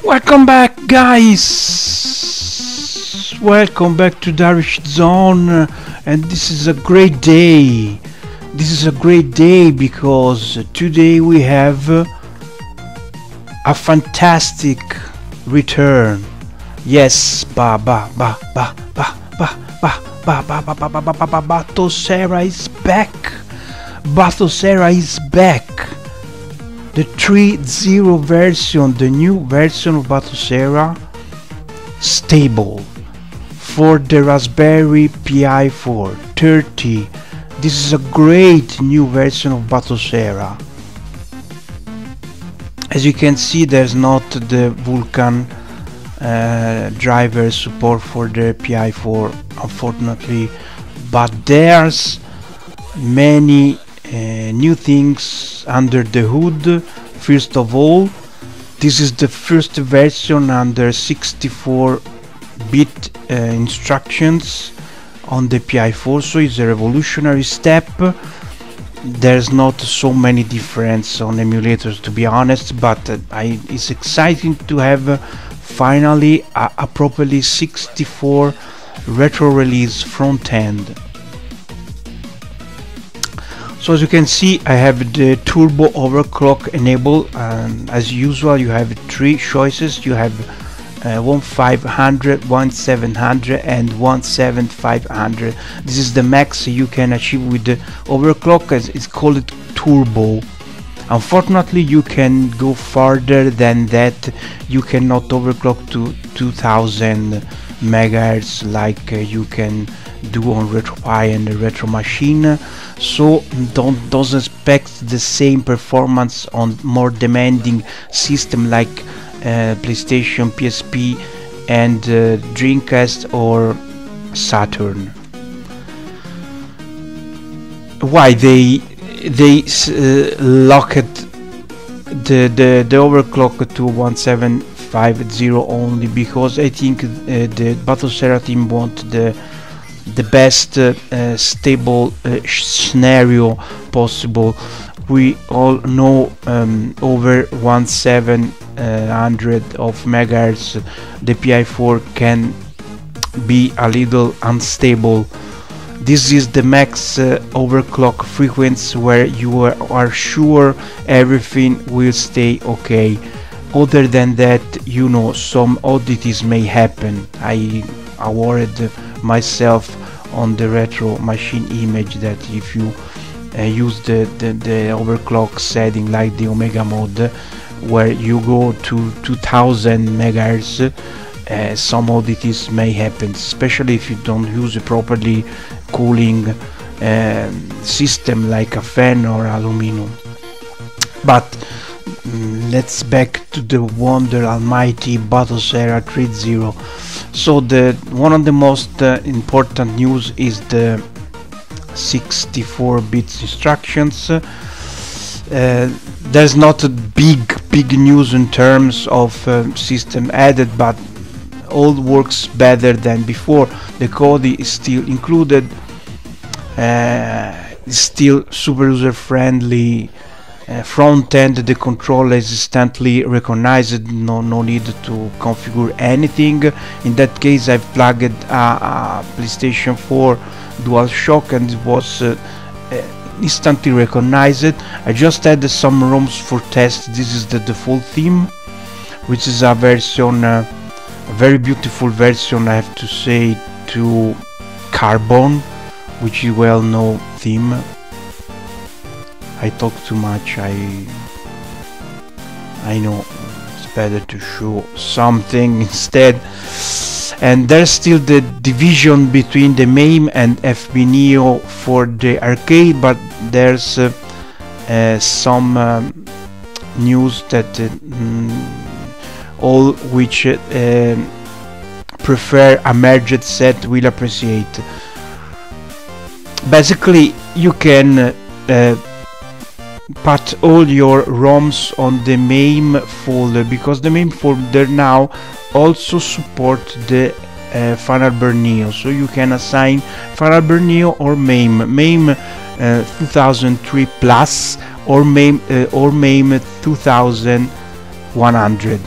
Welcome back, guys! Welcome back to Darish Zone, and this is a great day. This is a great day because today we have a fantastic return. Yes, Batocera is back. Batocera is back. The 3.0 version, the new version of Batocera, stable for the Raspberry Pi 4 30. This is a great new version of Batocera. As you can see, there's not the Vulkan driver support for the Pi 4, unfortunately, but there's many new things under the hood. First of all, this is the first version under 64-bit instructions on the Pi 4, so it's a revolutionary step. There's not so many difference on emulators, to be honest, but it's exciting to have finally a properly 64 retro release front end. So as you can see, I have the turbo overclock enabled, and as usual you have three choices. You have 1500, 1700 and 17500. This is the max you can achieve with the overclock, as it's called turbo. Unfortunately, you can go farther than that. You cannot overclock to 2000 megahertz like you can do on RetroPie and the Retro Machine. So don't expect the same performance on more demanding system like PlayStation, PSP and Dreamcast or Saturn. Why they locked the overclock to 1750 only? Because I think the Batocera team want the best stable scenario possible. We all know over 1700 of megahertz the Pi 4 can be a little unstable. This is the max overclock frequency where you are sure everything will stay okay. Other than that, you know, some oddities may happen. I worried myself on the Retro Machine image that if you use the overclock setting like the Omega mode, where you go to 2000 megahertz, some oddities may happen, especially if you don't use a properly cooling system like a fan or aluminum. But let's back to the wonder almighty Batocera 3.0. So one of the most important news is the 64-bit instructions. There's not a big news in terms of system added, but all works better than before. The code is still included, still super user friendly. Front end, the controller is instantly recognized, no need to configure anything. In that case, I've plugged a PlayStation 4 DualShock and it was instantly recognized. I just added some ROMs for test. This is the default theme, which is a version, a very beautiful version, I have to say, to Carbon, which is well-known theme. I talk too much, I know, it's better to show something instead. And there's still the division between the MAME and FB Neo for the arcade, but there's some news that all which prefer a merged set will appreciate. Basically, you can put all your ROMs on the MAME folder, because the MAME folder now also support the Finalburn Neo, so you can assign Finalburn Neo or MAME 2003 Plus or MAME 2100.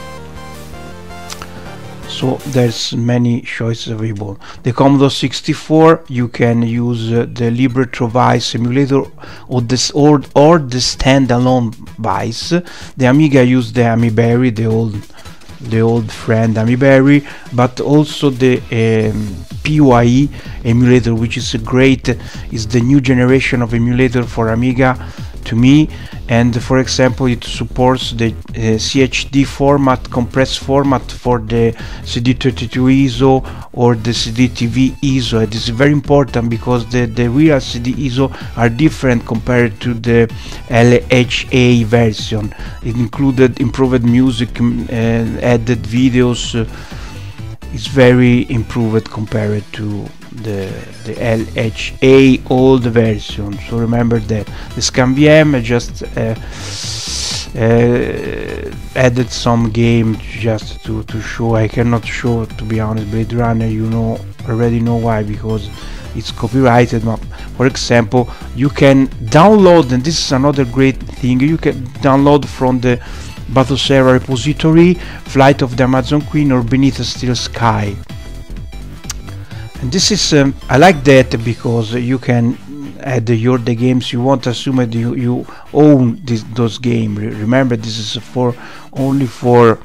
So there's many choices available. The Commodore 64, you can use the LibreTrovice emulator or the standalone Vice. The Amiga use the Amiberry, the old friend Amiberry, but also the PUI emulator, which is is the new generation of emulator for Amiga to me. And for example, it supports the CHD format, compressed format for the CD32 ISO or the CD-TV ISO. It is very important because the real CD ISO are different compared to the LHA version. It included improved music, added videos. It's very improved compared to the LHA old version. So remember that the ScanVM just added some game just to show. I cannot show, to be honest, Blade Runner. You already know why, because it's copyrighted. For example, you can download, and this is another great thing, you can download from the Batocera repository Flight of the Amazon Queen or Beneath a Steel Sky. And this is I like that because you can add the games you want. Assume that you own those games. Remember, this is only for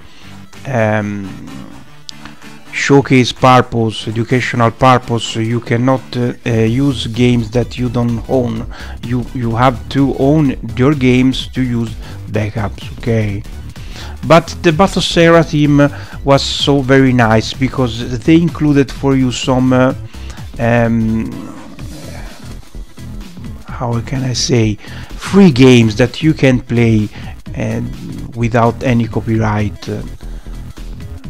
showcase purpose, educational purpose. So you cannot use games that you don't own. You have to own your games to use backups, okay? But the Batocera team was so very nice because they included for you some how can I say, free games that you can play without any copyright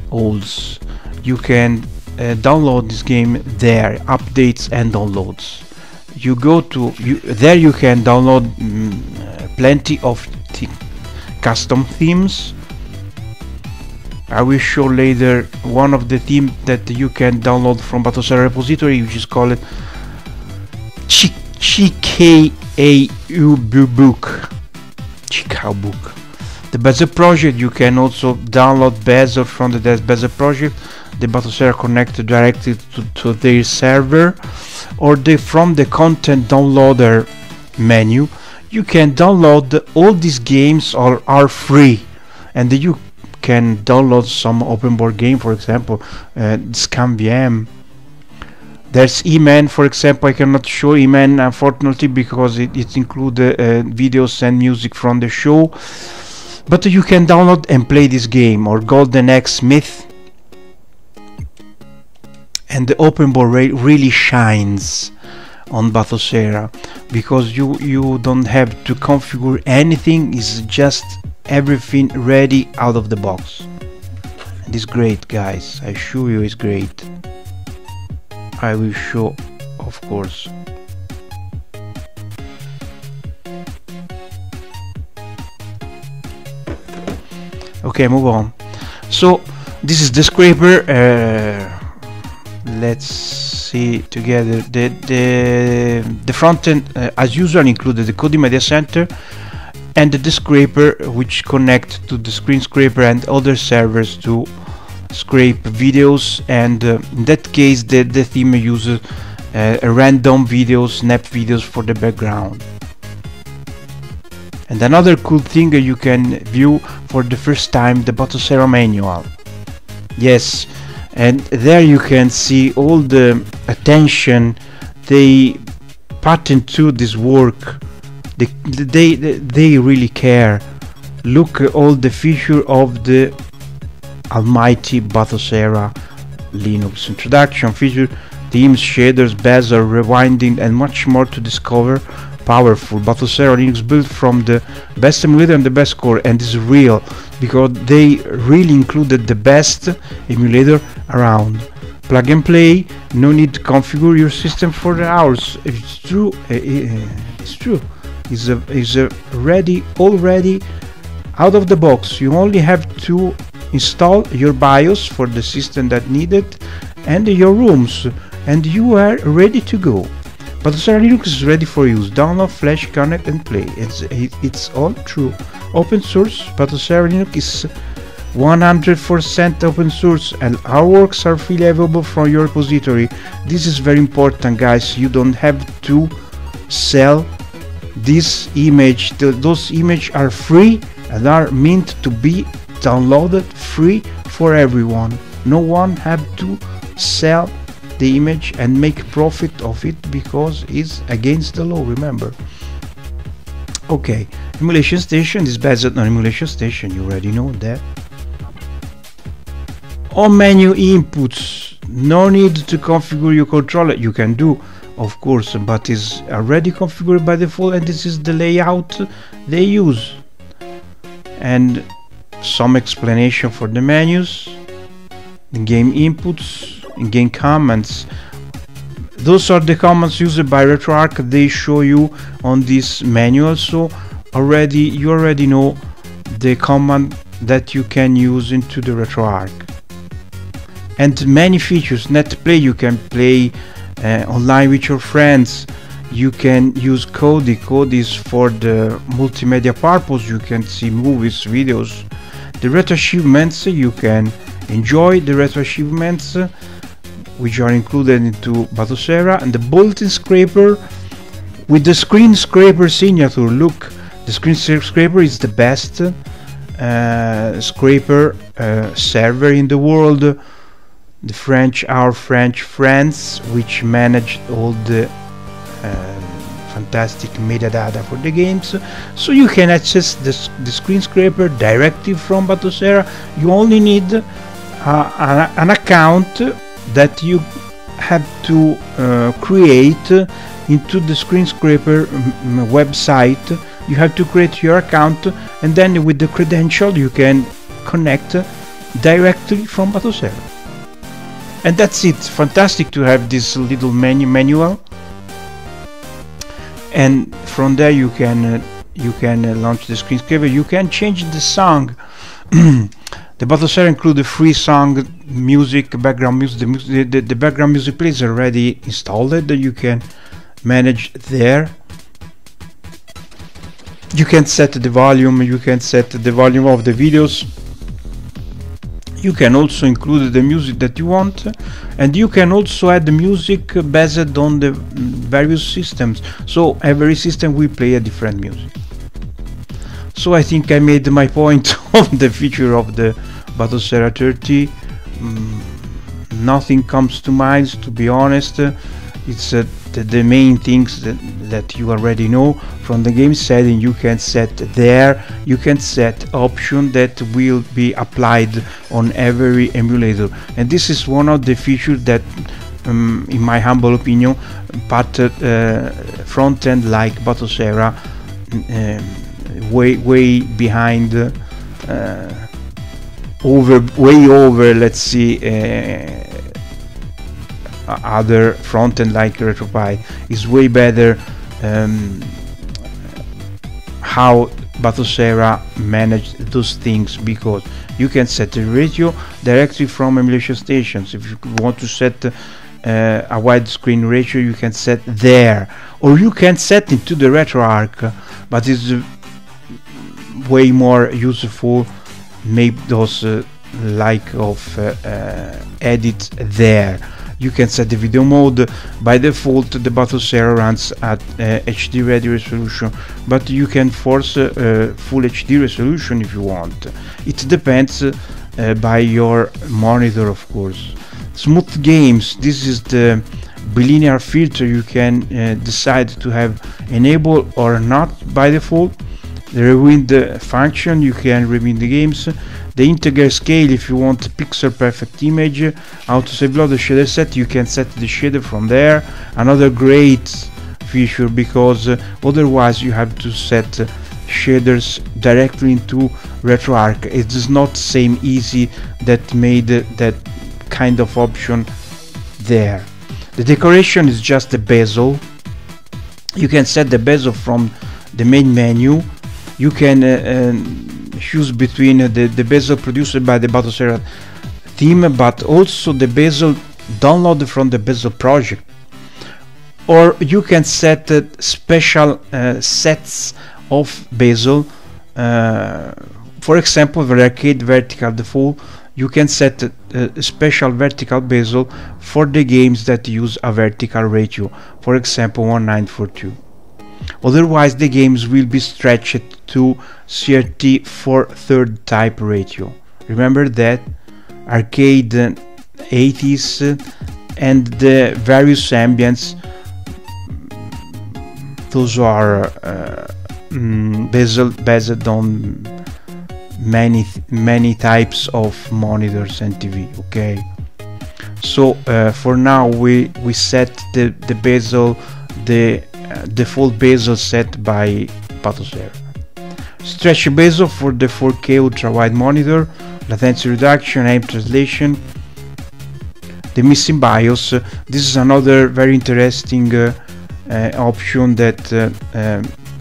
holds. You can download this game there, updates and downloads. You go to there, you can download plenty of custom themes. I will show later one of the themes that you can download from Batocera repository, which is called Chikau book. The Bezier project, you can also download Bezier from the Bezier project. The Batocera connected directly to their server, or from the content downloader menu. You can download all these games, are free, and you can download some open board game, for example ScanVM. There's E-Man, for example. I cannot show E-Man unfortunately because it includes videos and music from the show, but you can download and play this game. Or Golden Axe Myth. And the open board really shines on Batocera because you don't have to configure anything. It's just everything ready out of the box. And it's great, guys. I assure you, it's great. I will show, of course. Okay, move on. So this is the scraper. Let's see together. The front end, as usual, included the Kodi Media Center and the scraper, which connect to the screen scraper and other servers to scrape videos. And in that case, the theme uses random videos, snap videos for the background. And another cool thing, you can view for the first time the Batocera manual. Yes, and there you can see all the attention they put into this work. They really care. Look at all the features of the almighty Batocera Linux. Introduction, feature, themes, shaders, bezier, rewinding and much more to discover. Powerful Batocera Linux built from the best emulator and the best core, and is real because they really included the best emulator around. Plug and play, no need to configure your system for the hours. It's true. It's true. It's ready already out of the box. You only have to install your BIOS for the system that needed and your rooms, and you are ready to go. Batocera Linux is ready for use. Download, flash, connect and play. It's all true. Open source. Batocera Linux is 100% open source and our works are freely available from your repository. This is very important, guys. You don't have to sell this image. Those images are free and are meant to be downloaded free for everyone. No one have to sell the image and make profit of it because it's against the law, remember. Okay, emulation station is based on emulation station, you already know that. On menu inputs, no need to configure your controller. You can do, of course, but is already configured by default, and this is the layout they use. And some explanation for the menus, in-game inputs, in-game commands. Those are the commands used by RetroArch. They show you on this manual, so you already know the command that you can use into the RetroArch. And many features. NetPlay, you can play online with your friends. You can use Kodi. Kodi is for the multimedia purpose. You can see movies, videos. The retro achievements, you can enjoy the retro achievements which are included into Batocera. And the bulletin scraper with the screen scraper signature. Look, the screen scraper is the best scraper server in the world. Our French friends, which manage all the fantastic metadata for the games, so you can access the screen scraper directly from Batocera. You only need an account that you have to create into the screen scraper website. You have to create your account, and then with the credential you can connect directly from Batocera. And that's it. Fantastic to have this little manual, and from there you can launch the screen scraper. You can change the song. The Batocera includes free song music, background music. The background music player is already installed that you can manage there. You can set the volume. You can set the volume of the videos. You can also include the music that you want, and you can also add the music based on the various systems. So every system will play a different music. So I think I made my point on the feature of the Batocera 30. Nothing comes to mind, to be honest. It's the main things that you already know. From the game setting, you can set option that will be applied on every emulator, and this is one of the features that in my humble opinion, but front end like Batocera way behind, way over, let's see, other front end like RetroPie is way better. How Batocera managed those things, because you can set the ratio directly from emulation stations. If you want to set a widescreen ratio, you can set there, or you can set into the RetroArch, but it's way more useful. Make those like of edit there. You can set the video mode. By default, the Batocera runs at HD ready resolution, but you can force full HD resolution if you want. It depends by your monitor, of course. Smooth games. This is the bilinear filter. You can decide to have enable or not by default. The rewind function. You can rewind the games. The integer scale, if you want a pixel perfect image. Auto save load, the shader set, you can set the shader from there. Another great feature, because otherwise you have to set shaders directly into RetroArch. It is not same easy that made that kind of option there. The decoration is just the bezel. You can set the bezel from the main menu. You can choose between the bezel produced by the Batocera theme, but also the bezel downloaded from the bezel project. or you can set special sets of bezel. For example, the arcade vertical default, you can set a special vertical bezel for the games that use a vertical ratio, for example 1942. Otherwise the games will be stretched to CRT for third type ratio. Remember that arcade 80s and the various ambients, those are based on many types of monitors and TV. Okay, so for now we set the bezel, the default bezel set by Batocera. Stretch bezel for the 4K ultra wide monitor, latency reduction, aim translation. The missing BIOS, this is another very interesting option that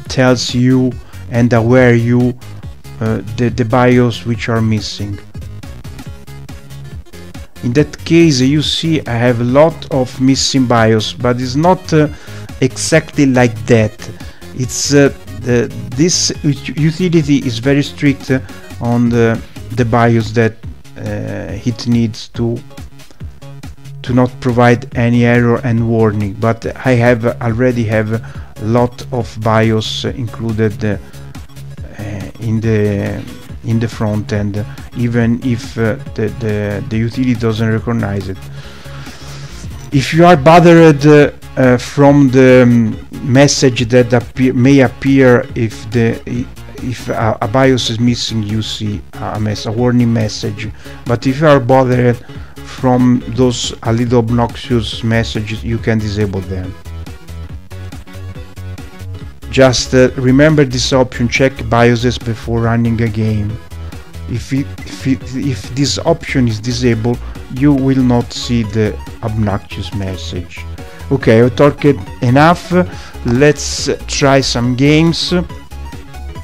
tells you and aware you the BIOS which are missing. In that case you see I have a lot of missing BIOS, but it's not exactly like that. It's this utility is very strict on the BIOS that it needs to not provide any error and warning, but I already have a lot of BIOS included in the front end, even if the utility doesn't recognize it. If you are bothered from the message that may appear if a BIOS is missing, you see a warning message. But if you are bothered from those a little obnoxious messages, you can disable them. Just remember this option: check BIOSes before running a game. If this option is disabled, you will not see the obnoxious message. Okay, I talked enough. Let's try some games.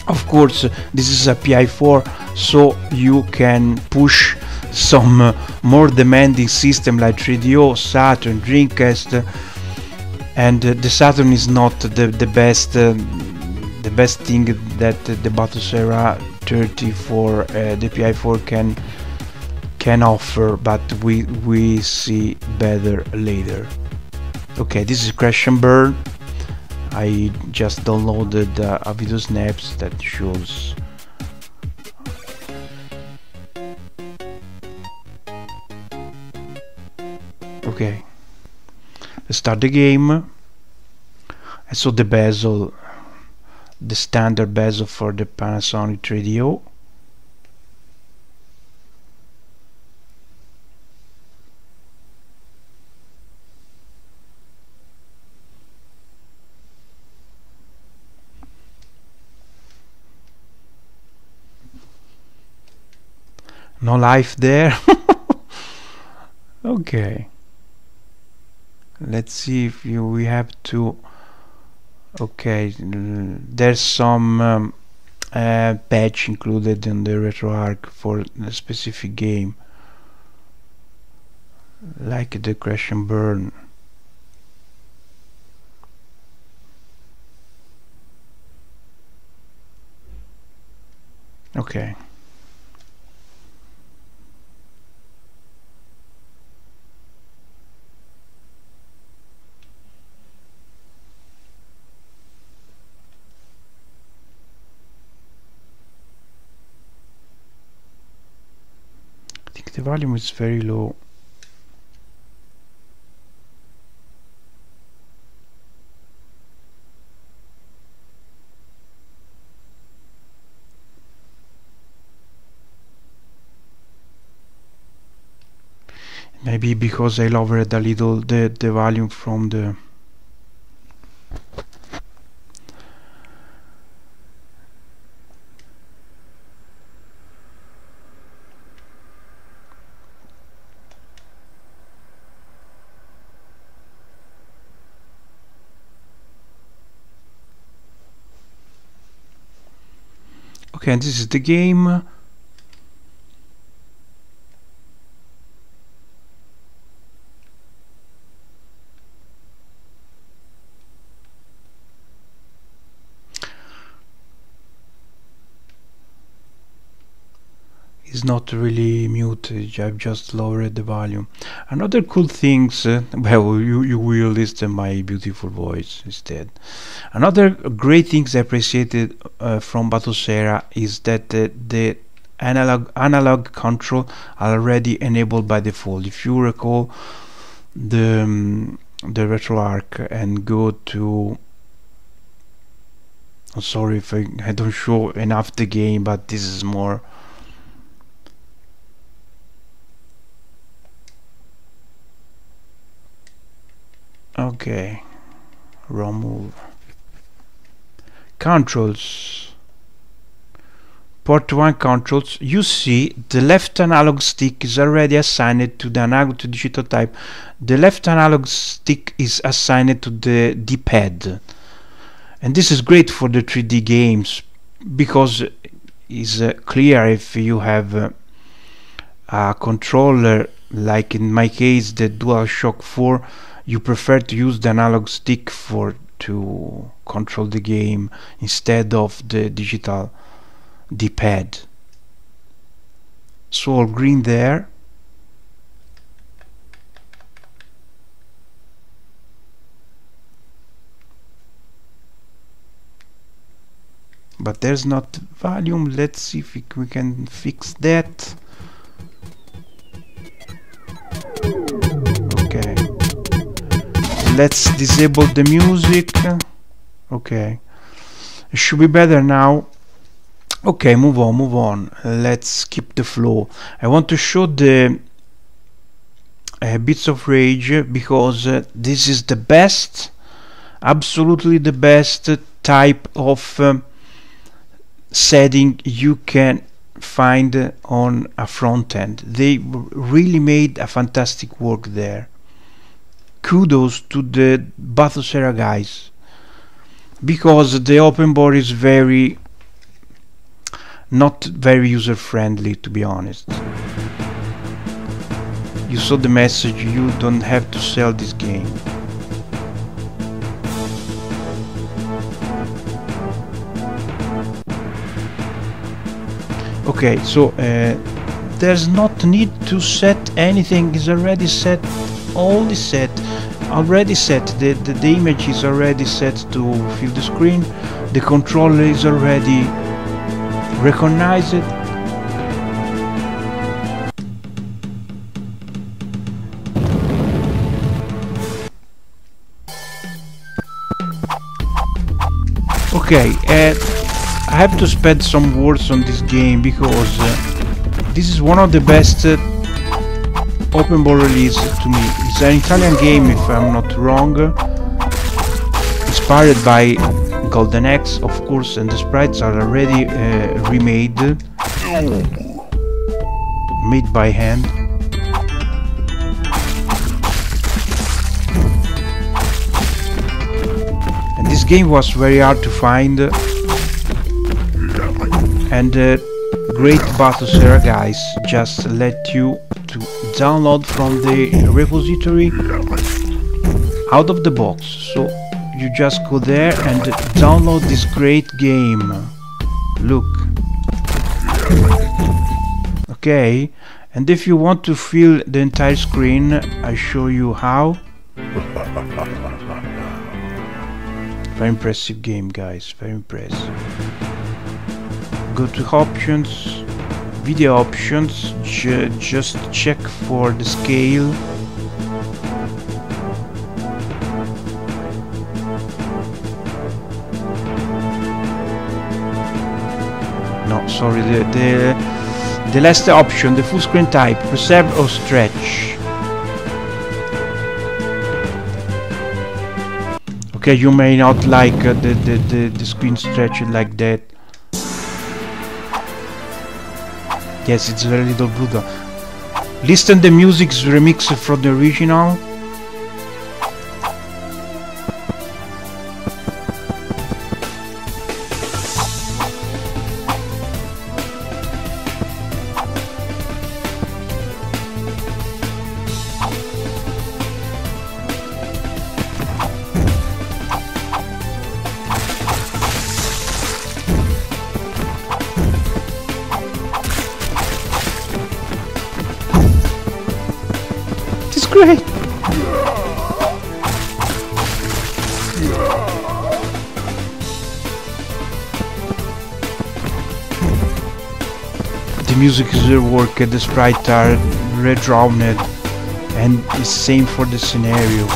Of course, this is a RPI4, so you can push some more demanding system like 3DO, Saturn, Dreamcast, and the Saturn is not the best thing that the Batocera 30 for the RPI4 can offer, but we see better later. Okay, this is Crash and Burn. I just downloaded a video snaps that shows. Okay, let's start the game. I saw the bezel, the standard bezel for the Panasonic 3DO. No life there. Okay, let's see if we have to. Okay, there's some patch included in the RetroArch for a specific game, like the Crash and Burn. Okay. The volume is very low. Maybe because I lowered a little the volume from the Okay, and this is the game. is not really muted. I've just lowered the volume. Another cool things, well, you will listen my beautiful voice instead. Another great things I appreciated from Batocera is that the analog control are already enabled by default. If you recall the RetroArch and go to, I'm sorry if I don't show enough the game, but this is more. Okay, remove controls. Port 1 controls. You see the left analog stick is already assigned to the analog to digital type. The left analog stick is assigned to the D-pad, and this is great for the 3D games because it's clear if you have a controller, like in my case the DualShock 4, you prefer to use the analog stick to control the game instead of the digital D-pad. So all green there. But there's not volume. Let's see if we can fix that. Okay, let's disable the music. Okay, it should be better now. Okay, move on. Let's keep the flow. I want to show the bits of rage because this is the best, absolutely the best type of setting you can find on a front end. They really made a fantastic work there. Kudos to the Batocera guys, because the open board is not very user friendly, to be honest. You saw the message, you don't have to sell this game. Okay, so there's not need to set anything, is already set, all is set, already set, the image is already set to fill the screen, the controller is already recognized. Okay, I have to spend some words on this game because this is one of the best open world release to me. It's an Italian game, if I'm not wrong, inspired by Golden Axe, of course, and the sprites are already remade, made by hand. And this game was very hard to find, and great Batocera guys just let you to download from the repository out of the box. So you just go there and download this great game. Look. Okay, and if you want to fill the entire screen, I show you how. Very impressive game, guys, very impressive. Go to options, video options, just check for the scale. No, sorry, the last option, the full screen type, preserve or stretch. Okay, you may not like the screen stretched like that. Yes, it's very little brutal. Listen, the music's remixed from the original. great. The music is reworked, the sprites are redrawn, and the same for the scenario.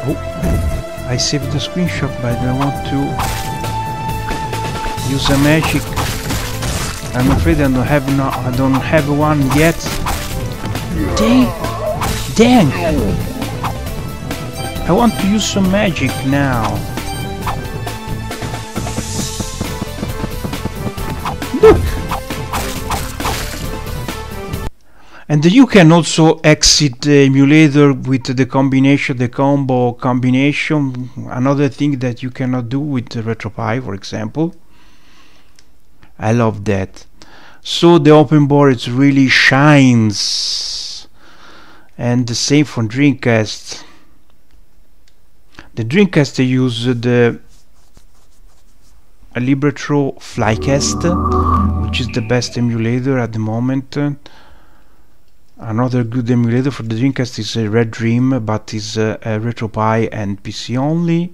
Oh, I saved the screenshot, but I want to use a magic. I'm afraid I don't have one yet. Dang! I want to use some magic now. Look! And you can also exit the emulator with the combination, the combo combination. Another thing that you cannot do with the RetroPie, for example. I love that. So the open board, it really shines. And the same for Dreamcast. The Dreamcast, they use the Libretro Flycast, which is the best emulator at the moment. Another good emulator for the Dreamcast is Red Dream, but is RetroPie and PC only.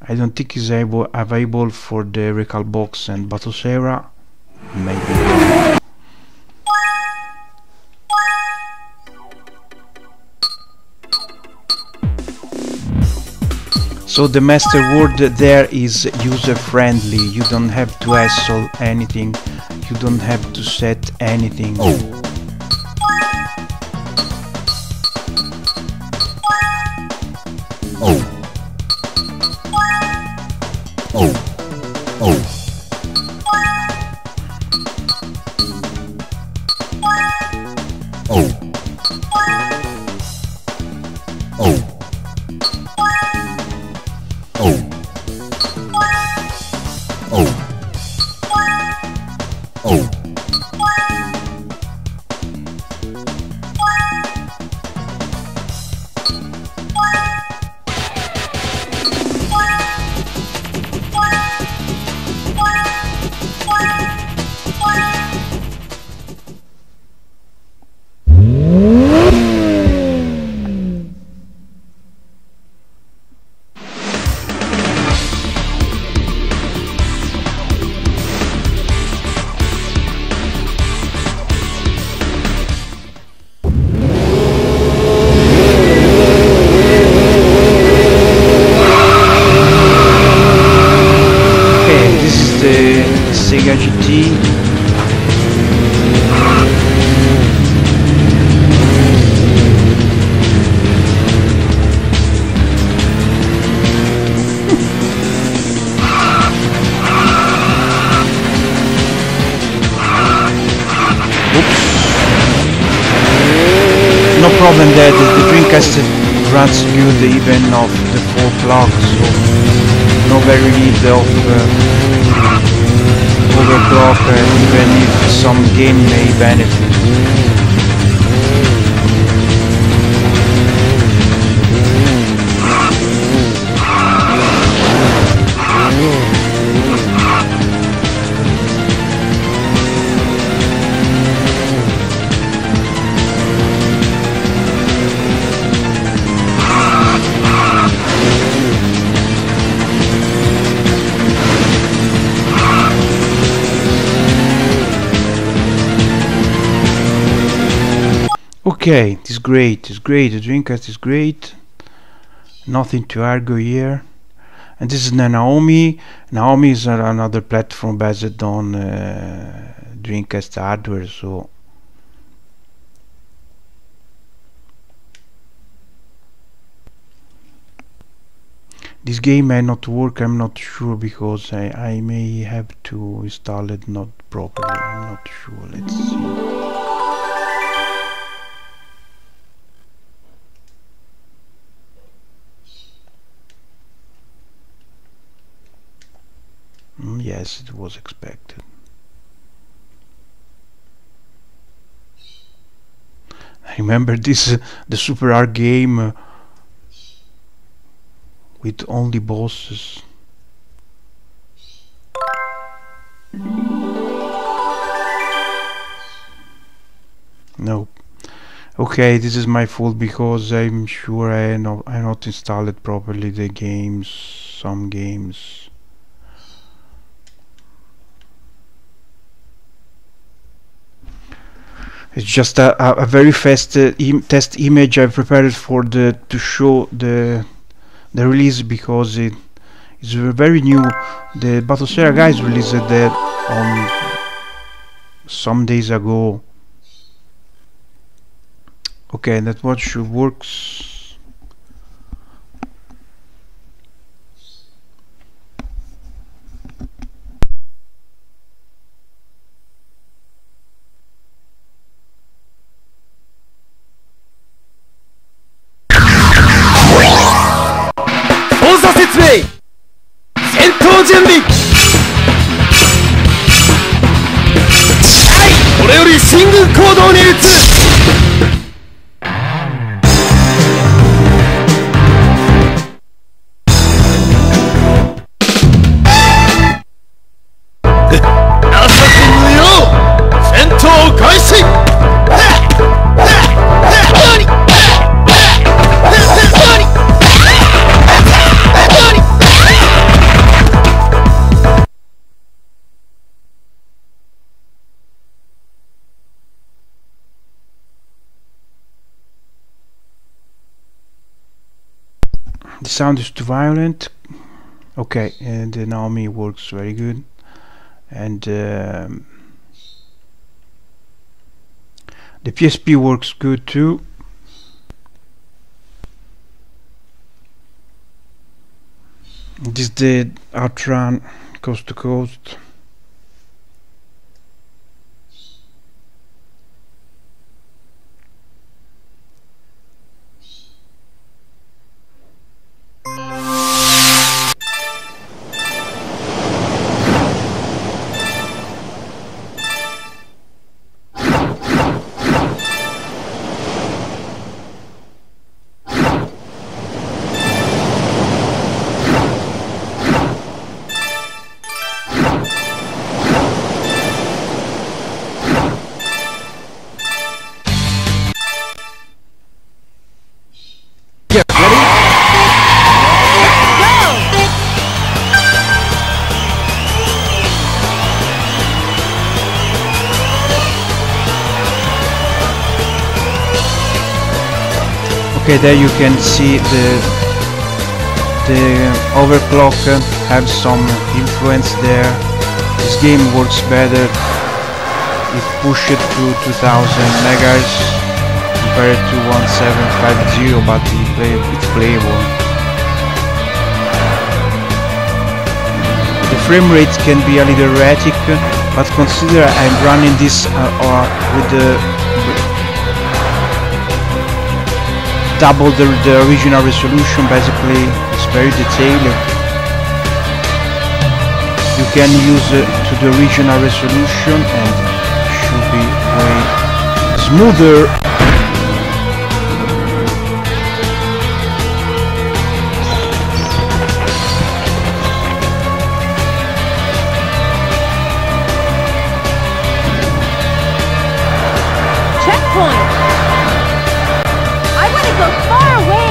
I don't think it's available for the Recalbox and Batocera. Maybe. So the master word there is user friendly. You don't have to hassle anything. You don't have to set anything. Oh. No problem there, the Dreamcast runs good even of the 4 clock, so no very need of overclock, even if some game may benefit. Okay, it's great, the Dreamcast is great, nothing to argue here. And this is Naomi. Naomi is another platform based on Dreamcast hardware, so this game may not work, I'm not sure, because I may have to install it not properly, I'm not sure, let's see. Yes, it was expected. I remember this, the Super R game with only bosses. No. Okay, this is my fault because I'm sure I not installed properly the games, some games. It's just a very fast test image I prepared for to show the release, because it's very new. The Batocera guys released that on some days ago. Okay, that watch works. The sound is too violent. Okay, and the Naomi works very good, and the PSP works good too. This is the Outrun Coast to Coast. Okay, there you can see the overclock have some influence there. This game works better if pushed to 2000 megahertz compared to 1750, but it's playable. The frame rate can be a little erratic, but consider I'm running this with the double the original resolution. Basically it's very detailed. You can use it to the original resolution and it should be way smoother. Checkpoint! I want to go far away!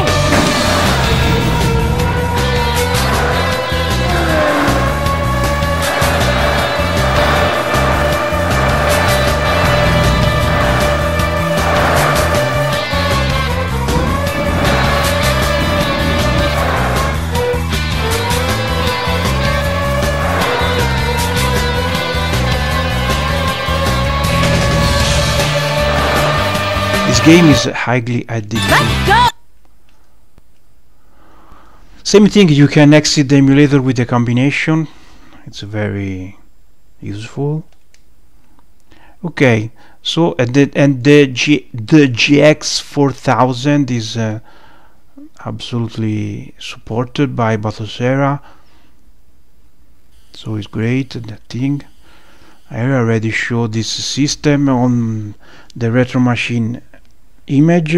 This game is highly addictive. Let's go! Same thing, you can exit the emulator with a combination. It's very useful. Okay, so the GX4000 is absolutely supported by Batocera, so it's great. That thing I already showed this system on the Retro Machine image.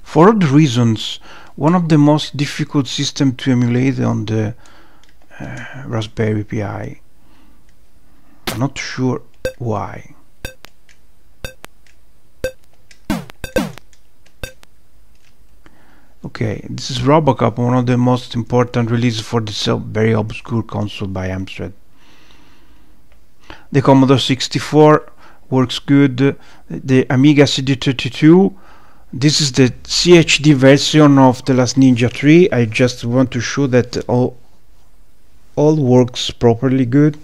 For other reasons, one of the most difficult systems to emulate on the Raspberry Pi. I'm not sure why. Okay, this is Robocop, one of the most important releases for this very obscure console by Amstrad. The Commodore 64 works good. The Amiga CD32. This is the CHD version of the last Ninja 3. I just want to show that all works properly good.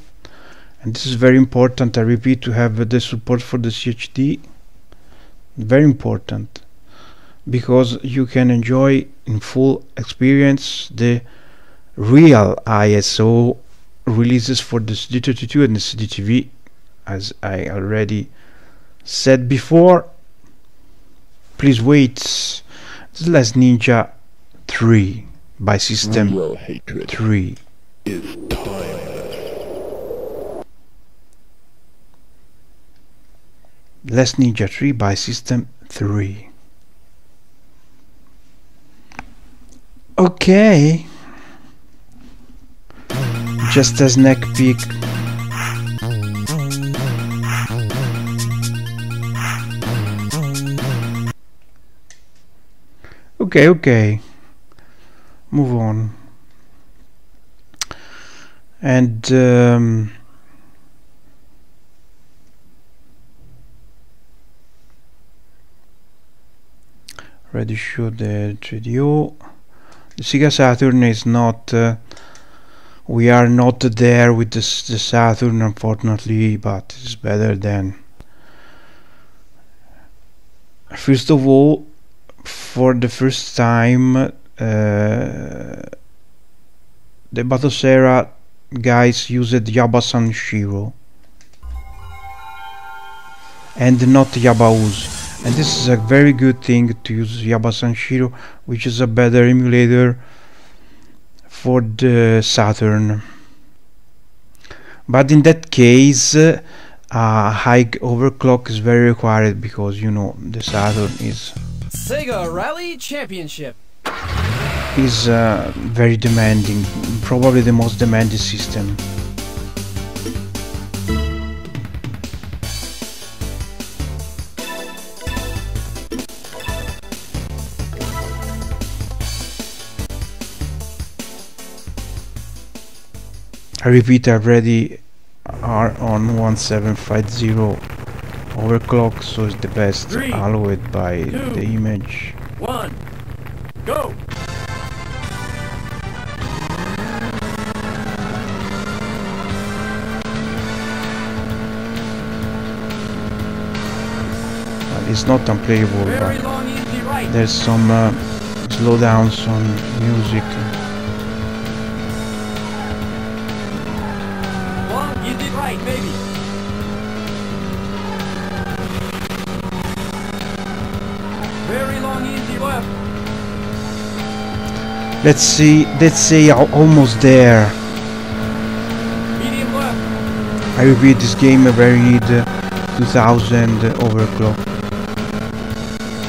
And this is very important, I repeat, to have the support for the CHD. Very important, because you can enjoy in full experience the real ISO releases for the CD32 and the CD-TV, as I already said before. Please wait. The Last Ninja 3 by System 3 is timeless. Last Ninja 3 by System 3. Okay, just a sneak peek. Okay, move on. And already showed the 3DO. The Sega Saturn is not, we are not there with the Saturn, unfortunately, but it's better than. First of all, for the first time, the Batocera guys used Yabasan Shiro and not Yabauz. And this is a very good thing to use Yabasan Shiro, which is a better emulator for the Saturn. But in that case, high overclock is very required, because you know the Saturn is Sega Rally Championship is very demanding, probably the most demanding system. I repeat, I already are on 1750 overclock, so it's the best. Allowed by the image. 1, go! It's not unplayable, Very but long easy right. there's some slowdowns on music. Long easy right, maybe. Very long easy left. Let's say almost there. Medium left. I repeat, this game very need 2000 overclock.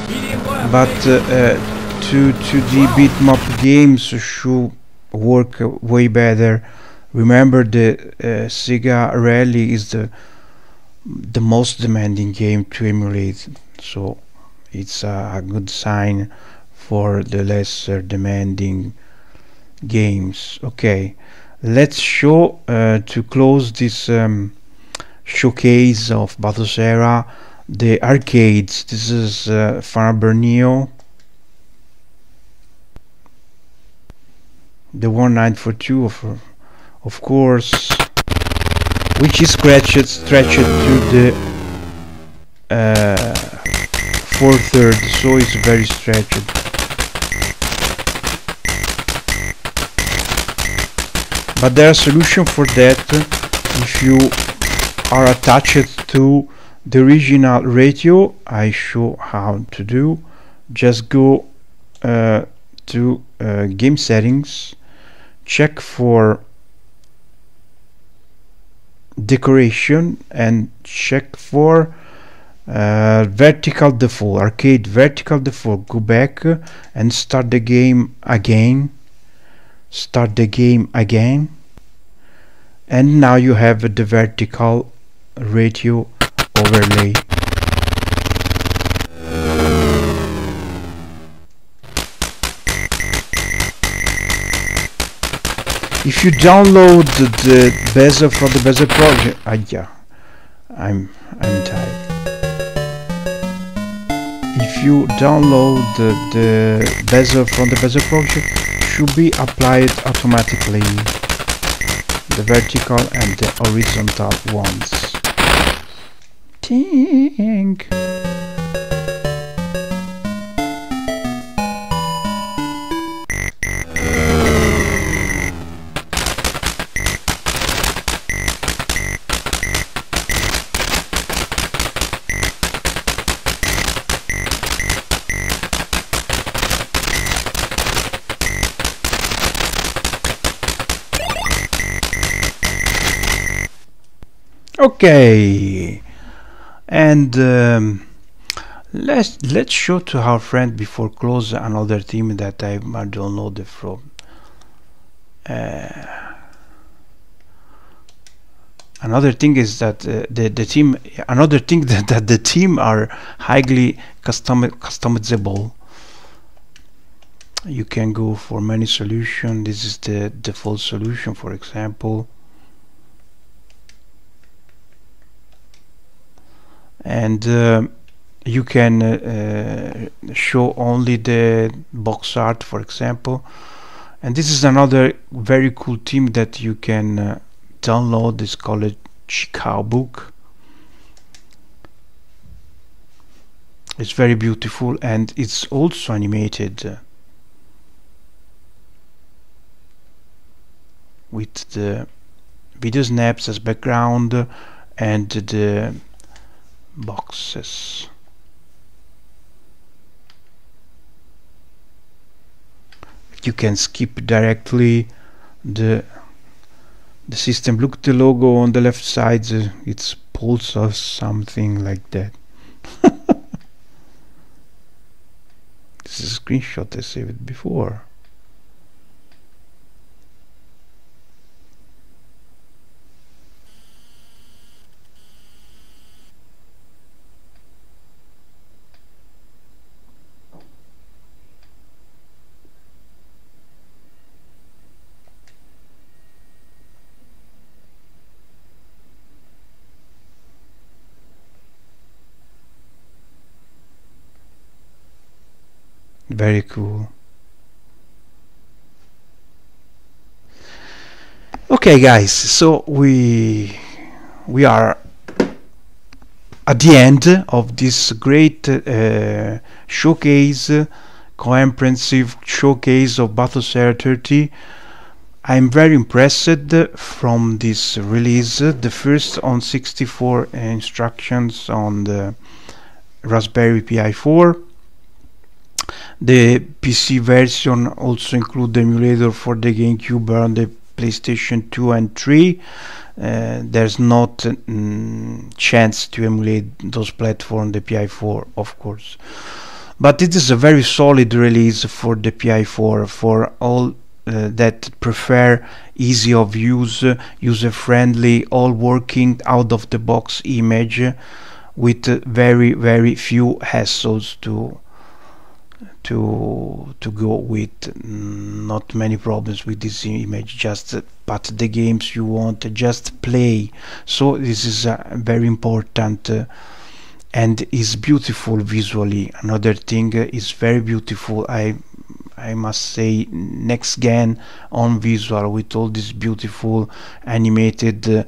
Medium left. But to the bitmap games should work way better. Remember, the Sega Rally is the most demanding game to emulate, so it's a good sign for the lesser demanding games. Okay, let's show to close this showcase of Batocera, the arcades. This is Farber Neo, the 1942 of course, which is stretched to the 4/3, so it's very stretched. But there are solutions for that. If you are attached to the original radio, I show how to do. Just go to game settings, check for decoration, and check for vertical default, arcade vertical default. Go back and start the game again. Start the game again, and now you have the vertical radio overlay. If you download the bezel from the bezel project, yeah, I'm tired. If you download the bezel from the bezel project, should be applied automatically, the vertical and the horizontal ones. Ting. Okay, and let's show to our friend before close another theme that I downloaded from. Another thing is that the theme. Another thing that the theme are highly customizable. You can go for many solutions. This is the default solution, for example. And you can show only the box art, for example. And this is another very cool theme that you can download. It's called Chicago Book. It's very beautiful, and it's also animated with the video snaps as background and the boxes. You can skip directly the system. Look, the logo on the left side, it's Pulse or something like that. This is a screenshot I saved before. Very cool. Okay, guys, so we are at the end of this great showcase, comprehensive showcase of Batocera 30. I'm very impressed from this release, the first on 64 instructions on the Raspberry Pi 4. The PC version also includes the emulator for the GameCube and the PlayStation 2 and 3. There's not chance to emulate those platforms, the Pi4, of course. But it is a very solid release for the Pi4 for all that prefer easy of use, user-friendly, all working out of the box image with very few hassles to go with, not many problems with this image, just but the games you want just play. So this is very important and is beautiful visually. Another thing is very beautiful, I must say, next gen on visual with all this beautiful animated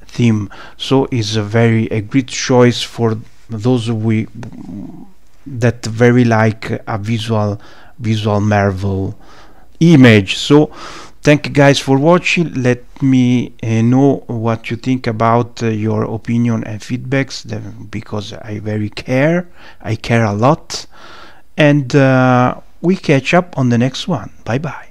theme. So it's a great choice for those that very like a visual marvel image. So thank you guys for watching. Let me know what you think about your opinion and feedbacks, because I care a lot, and we catch up on the next one. Bye bye.